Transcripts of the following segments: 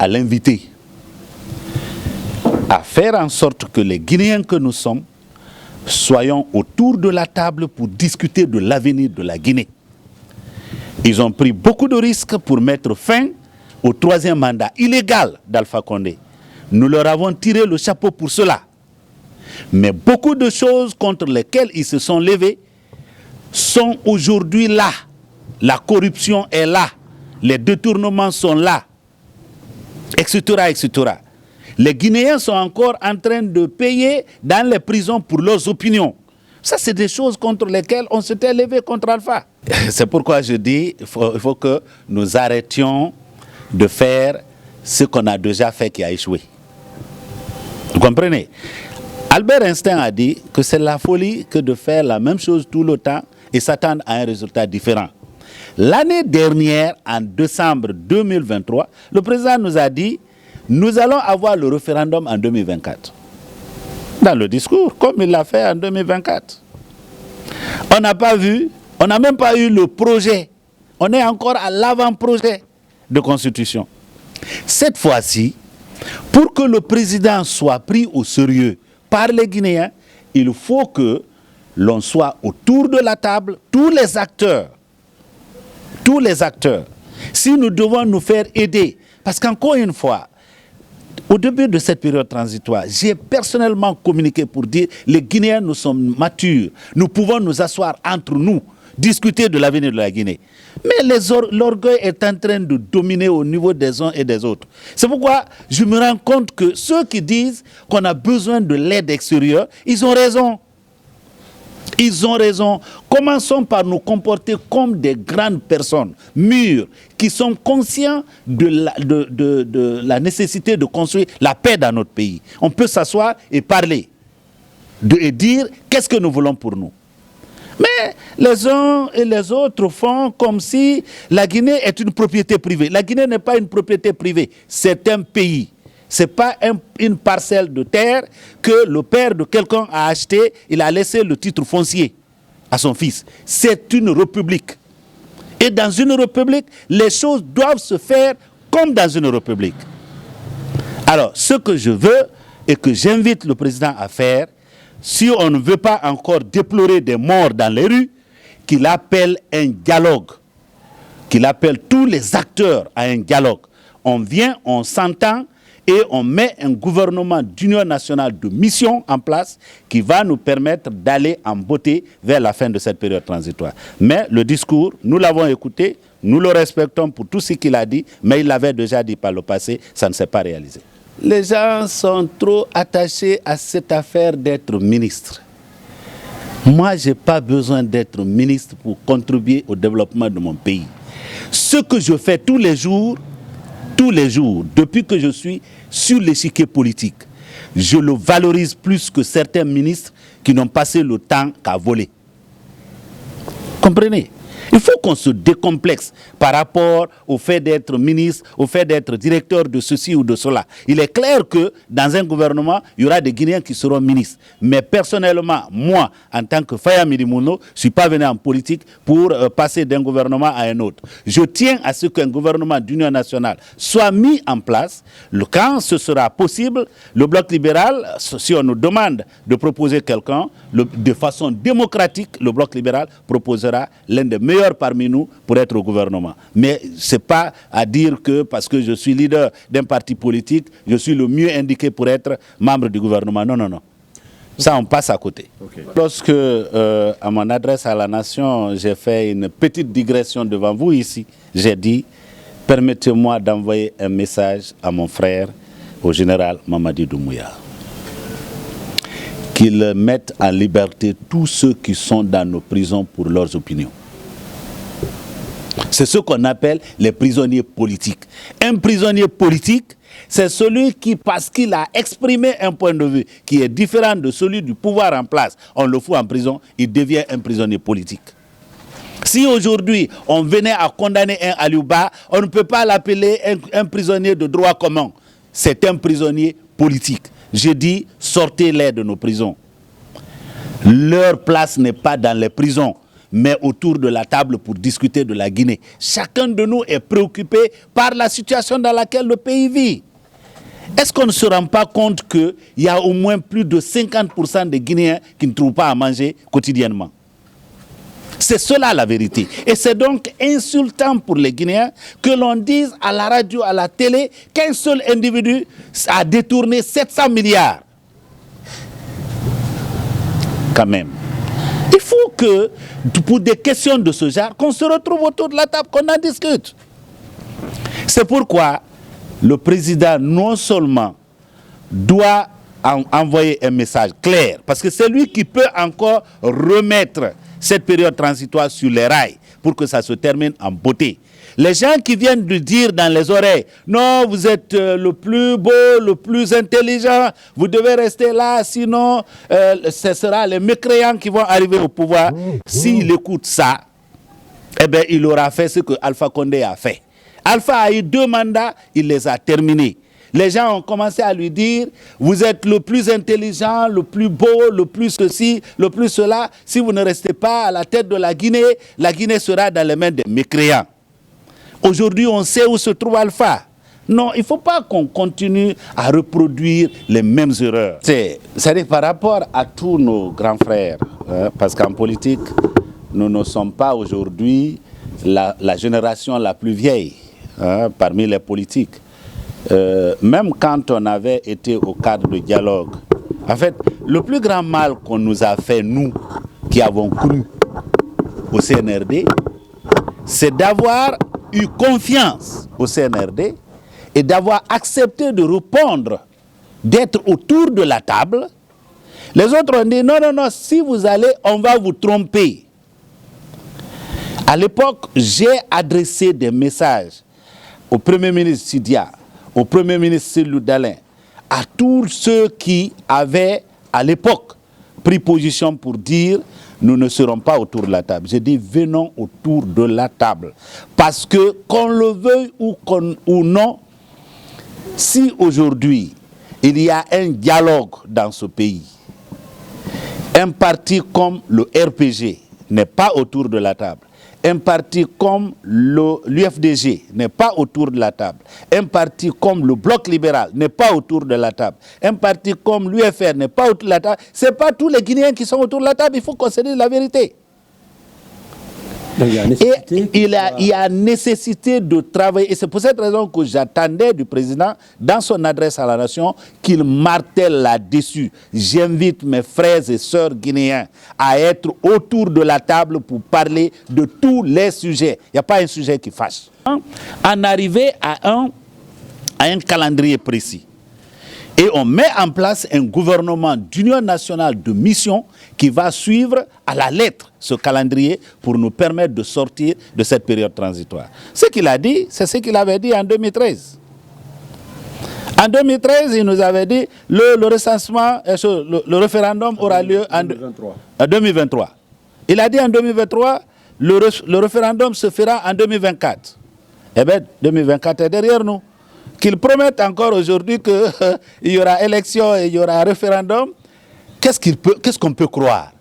à l'inviter à faire en sorte que les Guinéens que nous sommes soyons autour de la table pour discuter de l'avenir de la Guinée. Ils ont pris beaucoup de risques pour mettre fin au 3e mandat illégal d'Alpha Condé. Nous leur avons tiré le chapeau pour cela. Mais beaucoup de choses contre lesquelles ils se sont levés sont aujourd'hui là. La corruption est là. Les détournements sont là. Etc., etc. Les Guinéens sont encore en train de payer dans les prisons pour leurs opinions. Ça, c'est des choses contre lesquelles on s'était levé contre Alpha. C'est pourquoi je dis qu'il faut que nous arrêtions de faire ce qu'on a déjà fait qui a échoué. Vous comprenez? Albert Einstein a dit que c'est la folie que de faire la même chose tout le temps et s'attendre à un résultat différent. L'année dernière, en décembre 2023, le président nous a dit « Nous allons avoir le référendum en 2024 ». Dans le discours, comme il l'a fait en 2024. On n'a pas vu, on n'a même pas eu le projet. On est encore à l'avant-projet de constitution. Cette fois-ci, pour que le président soit pris au sérieux par les Guinéens, il faut que l'on soit autour de la table, tous les acteurs. Si nous devons nous faire aider, parce qu'encore une fois, au début de cette période transitoire, j'ai personnellement communiqué pour dire les Guinéens, nous sommes matures, nous pouvons nous asseoir entre nous, discuter de l'avenir de la Guinée. Mais l'orgueil est en train de dominer au niveau des uns et des autres. C'est pourquoi je me rends compte que ceux qui disent qu'on a besoin de l'aide extérieure, ils ont raison. Ils ont raison. Commençons par nous comporter comme des grandes personnes, mûres, qui sont conscients de la nécessité de construire la paix dans notre pays. On peut s'asseoir et parler, et dire qu'est-ce que nous voulons pour nous. Mais les uns et les autres font comme si la Guinée est une propriété privée. La Guinée n'est pas une propriété privée, c'est un pays. Ce n'est pas une parcelle de terre que le père de quelqu'un a acheté, il a laissé le titre foncier à son fils. C'est une république. Et dans une république, les choses doivent se faire comme dans une république. Alors, ce que je veux et que j'invite le président à faire, si on ne veut pas encore déplorer des morts dans les rues, qu'il appelle un dialogue, qu'il appelle tous les acteurs à un dialogue. On vient, on s'entend, et on met un gouvernement d'union nationale de mission en place qui va nous permettre d'aller en beauté vers la fin de cette période transitoire. Mais le discours, nous l'avons écouté, nous le respectons pour tout ce qu'il a dit, mais il l'avait déjà dit par le passé, ça ne s'est pas réalisé. Les gens sont trop attachés à cette affaire d'être ministre. Moi, je n'ai pas besoin d'être ministre pour contribuer au développement de mon pays. Ce que je fais tous les jours, depuis que je suis sur l'échiquier politique, je le valorise plus que certains ministres qui n'ont passé le temps qu'à voler. Comprenez? Il faut qu'on se décomplexe par rapport au fait d'être ministre, au fait d'être directeur de ceci ou de cela. Il est clair que dans un gouvernement, il y aura des Guinéens qui seront ministres. Mais personnellement, moi, en tant que Faya Midimouno, je ne suis pas venu en politique pour passer d'un gouvernement à un autre. Je tiens à ce qu'un gouvernement d'union nationale soit mis en place. Quand ce sera possible, le bloc libéral, si on nous demande de proposer quelqu'un, de façon démocratique, le bloc libéral proposera l'un des meilleurs parmi nous pour être au gouvernement. Mais ce n'est pas à dire que parce que je suis leader d'un parti politique, je suis le mieux indiqué pour être membre du gouvernement. Non, non, non. Ça, on passe à côté. Okay. Lorsque, à mon adresse à la nation, j'ai fait une petite digression devant vous ici, j'ai dit, permettez-moi d'envoyer un message à mon frère, au général Mamadi Doumbouya, qu'il mette en liberté tous ceux qui sont dans nos prisons pour leurs opinions. C'est ce qu'on appelle les prisonniers politiques. Un prisonnier politique, c'est celui qui, parce qu'il a exprimé un point de vue qui est différent de celui du pouvoir en place, on le fout en prison, il devient un prisonnier politique. Si aujourd'hui on venait à condamner un Aliouba, on ne peut pas l'appeler un prisonnier de droit commun. C'est un prisonnier politique. Je dis, sortez-les de nos prisons. Leur place n'est pas dans les prisons. met autour de la table pour discuter de la Guinée. Chacun de nous est préoccupé par la situation dans laquelle le pays vit. Est-ce qu'on ne se rend pas compte qu'il y a au moins plus de 50% des Guinéens qui ne trouvent pas à manger quotidiennement? C'est cela la vérité. Et c'est donc insultant pour les Guinéens que l'on dise à la radio, à la télé, qu'un seul individu a détourné 700 milliards. Quand même. Il faut que, pour des questions de ce genre, qu'on se retrouve autour de la table, qu'on en discute. C'est pourquoi le président non seulement doit envoyer un message clair, parce que c'est lui qui peut encore remettre cette période transitoire sur les rails pour que ça se termine en beauté. Les gens qui viennent de dire dans les oreilles, non, vous êtes le plus beau, le plus intelligent, vous devez rester là, sinon ce sera les mécréants qui vont arriver au pouvoir. S'il écoute ça, eh bien, il aura fait ce que Alpha Condé a fait. Alpha a eu 2 mandats, il les a terminés. Les gens ont commencé à lui dire, vous êtes le plus intelligent, le plus beau, le plus ceci, le plus cela. Si vous ne restez pas à la tête de la Guinée sera dans les mains des mécréants. Aujourd'hui, on sait où se trouve Alpha. Non, il ne faut pas qu'on continue à reproduire les mêmes erreurs. C'est-à-dire par rapport à tous nos grands frères, parce qu'en politique, nous ne sommes pas aujourd'hui la génération la plus vieille parmi les politiques. Même quand on avait été au cadre de dialogue, en fait, le plus grand mal qu'on nous a fait, nous, qui avons cru au CNRD, c'est d'avoir eu confiance au CNRD et d'avoir accepté de répondre, d'être autour de la table. Les autres ont dit, non, non, non, si vous allez, on va vous tromper. À l'époque, j'ai adressé des messages au Premier ministre Sidia, au Premier ministre Cellou Dalein, à tous ceux qui avaient, à l'époque, pris position pour dire nous ne serons pas autour de la table. J'ai dit venons autour de la table. Parce que, qu'on le veuille ou non, si aujourd'hui il y a un dialogue dans ce pays, un parti comme le RPG n'est pas autour de la table, un parti comme l'UFDG n'est pas autour de la table, un parti comme le Bloc libéral n'est pas autour de la table, un parti comme l'UFR n'est pas autour de la table, ce n'est pas tous les Guinéens qui sont autour de la table, il faut qu'on se dise la vérité. Donc, il y a nécessité de travailler, et c'est pour cette raison que j'attendais du président, dans son adresse à la nation, qu'il martèle là-dessus. J'invite mes frères et sœurs guinéens à être autour de la table pour parler de tous les sujets. Il n'y a pas un sujet qui fâche. En arriver à un calendrier précis. Et on met en place un gouvernement d'union nationale de mission qui va suivre à la lettre ce calendrier pour nous permettre de sortir de cette période transitoire. Ce qu'il a dit, c'est ce qu'il avait dit en 2013. En 2013, il nous avait dit le recensement, le référendum aura lieu en 2023. Il a dit en 2023, le référendum se fera en 2024. Eh bien, 2024 est derrière nous. Qu'ils promettent encore aujourd'hui qu'il y aura élection et il y aura référendum, qu'est-ce qu'on peut croire?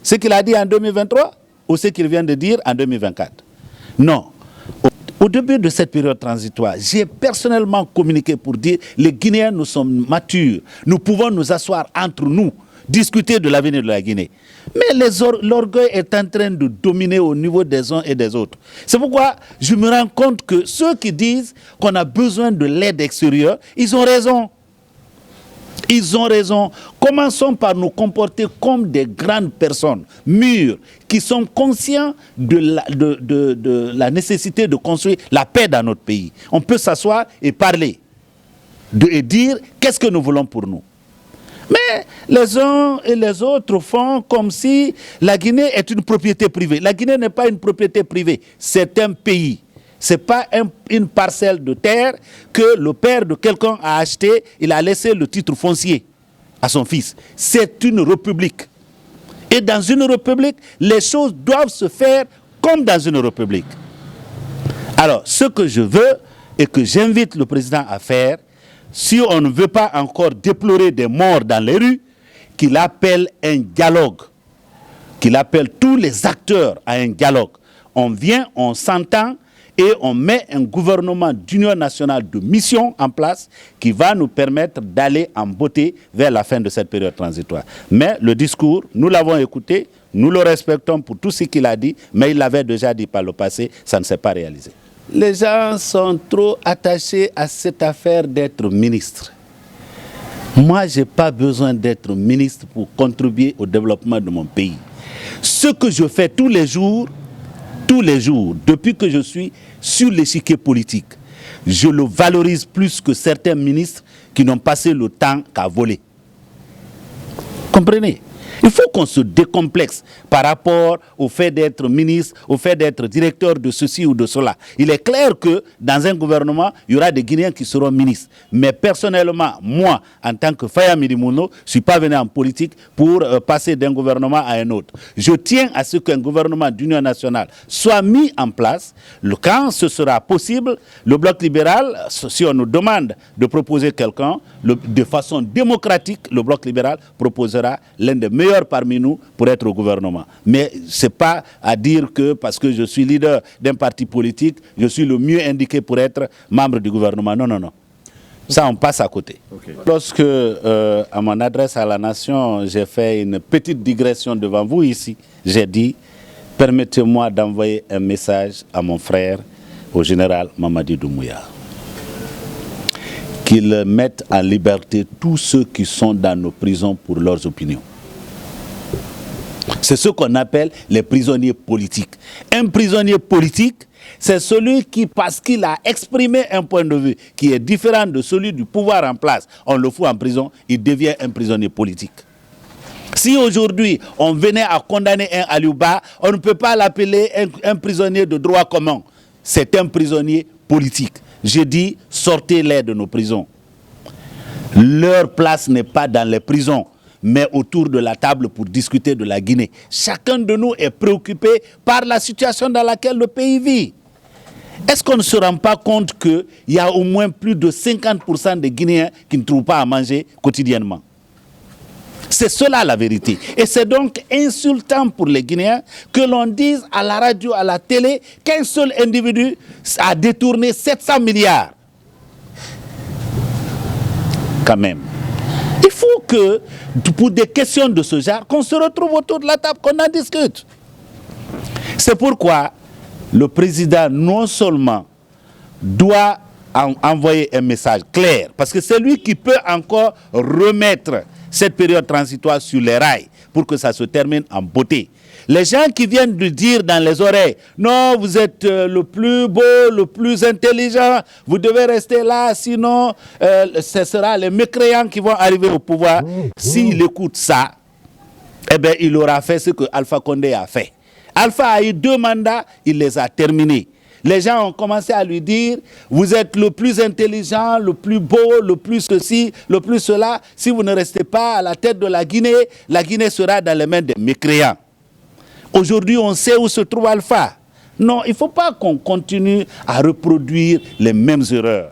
Ce qu'il a dit en 2023 ou ce qu'il vient de dire en 2024? Non. Au début de cette période transitoire, j'ai personnellement communiqué pour dire les Guinéens, nous sommes matures, nous pouvons nous asseoir entre nous, discuter de l'avenir de la Guinée. Mais l'orgueil est en train de dominer au niveau des uns et des autres. C'est pourquoi je me rends compte que ceux qui disent qu'on a besoin de l'aide extérieure, ils ont raison. Ils ont raison. Commençons par nous comporter comme des grandes personnes, mûres, qui sont conscients de la nécessité de construire la paix dans notre pays. On peut s'asseoir et parler, et dire qu'est-ce que nous voulons pour nous. Mais les uns et les autres font comme si la Guinée est une propriété privée. La Guinée n'est pas une propriété privée, c'est un pays. Ce n'est pas une parcelle de terre que le père de quelqu'un a acheté, il a laissé le titre foncier à son fils. C'est une république. Et dans une république, les choses doivent se faire comme dans une république. Alors, ce que je veux et que j'invite le président à faire, si on ne veut pas encore déplorer des morts dans les rues, qu'il appelle un dialogue qu'il appelle tous les acteurs à un dialogue. On vient, on s'entend et on met un gouvernement d'union nationale de mission en place qui va nous permettre d'aller en beauté vers la fin de cette période transitoire. Mais le discours, nous l'avons écouté, nous le respectons pour tout ce qu'il a dit, mais il l'avait déjà dit par le passé, ça ne s'est pas réalisé. Les gens sont trop attachés à cette affaire d'être ministre. Moi, je n'ai pas besoin d'être ministre pour contribuer au développement de mon pays. Ce que je fais tous les jours, depuis que je suis sur l'échiquier politique, je le valorise plus que certains ministres qui n'ont passé le temps qu'à voler. Comprenez ? Il faut qu'on se décomplexe par rapport au fait d'être ministre, au fait d'être directeur de ceci ou de cela. Il est clair que dans un gouvernement, il y aura des Guinéens qui seront ministres. Mais personnellement, moi, en tant que Faya Milimono, je ne suis pas venu en politique pour passer d'un gouvernement à un autre. Je tiens à ce qu'un gouvernement d'union nationale soit mis en place. Quand ce sera possible, le bloc libéral, si on nous demande de proposer quelqu'un, de façon démocratique, le bloc libéral proposera l'un des meilleurs parmi nous pour être au gouvernement. Mais ce n'est pas à dire que parce que je suis leader d'un parti politique, je suis le mieux indiqué pour être membre du gouvernement. Non, non, non. Ça, on passe à côté. Okay. Lorsque, à mon adresse à la nation, j'ai fait une petite digression devant vous ici, j'ai dit, permettez-moi d'envoyer un message à mon frère, au général Mamadi Doumbouya, qu'il mette en liberté tous ceux qui sont dans nos prisons pour leurs opinions. C'est ce qu'on appelle les prisonniers politiques. Un prisonnier politique, c'est celui qui, parce qu'il a exprimé un point de vue qui est différent de celui du pouvoir en place, on le fout en prison, il devient un prisonnier politique. Si aujourd'hui on venait à condamner un Aliouba, on ne peut pas l'appeler un prisonnier de droit commun. C'est un prisonnier politique. Je dis, sortez-les de nos prisons. Leur place n'est pas dans les prisons, mais autour de la table pour discuter de la Guinée. Chacun de nous est préoccupé par la situation dans laquelle le pays vit. Est-ce qu'on ne se rend pas compte qu'il y a au moins plus de 50% des Guinéens qui ne trouvent pas à manger quotidiennement? C'est cela la vérité. Et c'est donc insultant pour les Guinéens que l'on dise à la radio, à la télé, qu'un seul individu a détourné 700 milliards. Quand même. Il faut que, pour des questions de ce genre, qu'on se retrouve autour de la table, qu'on en discute. C'est pourquoi le président, non seulement doit envoyer un message clair, parce que c'est lui qui peut encore remettre cette période transitoire sur les rails pour que ça se termine en beauté. Les gens qui viennent de dire dans les oreilles, non, vous êtes le plus beau, le plus intelligent, vous devez rester là, sinon ce sera les mécréants qui vont arriver au pouvoir. S'il écoute ça, eh bien, il aura fait ce que Alpha Condé a fait. Alpha a eu 2 mandats, il les a terminés. Les gens ont commencé à lui dire, vous êtes le plus intelligent, le plus beau, le plus ceci, le plus cela. Si vous ne restez pas à la tête de la Guinée sera dans les mains des mécréants. Aujourd'hui, on sait où se trouve Alpha. Non, il ne faut pas qu'on continue à reproduire les mêmes erreurs.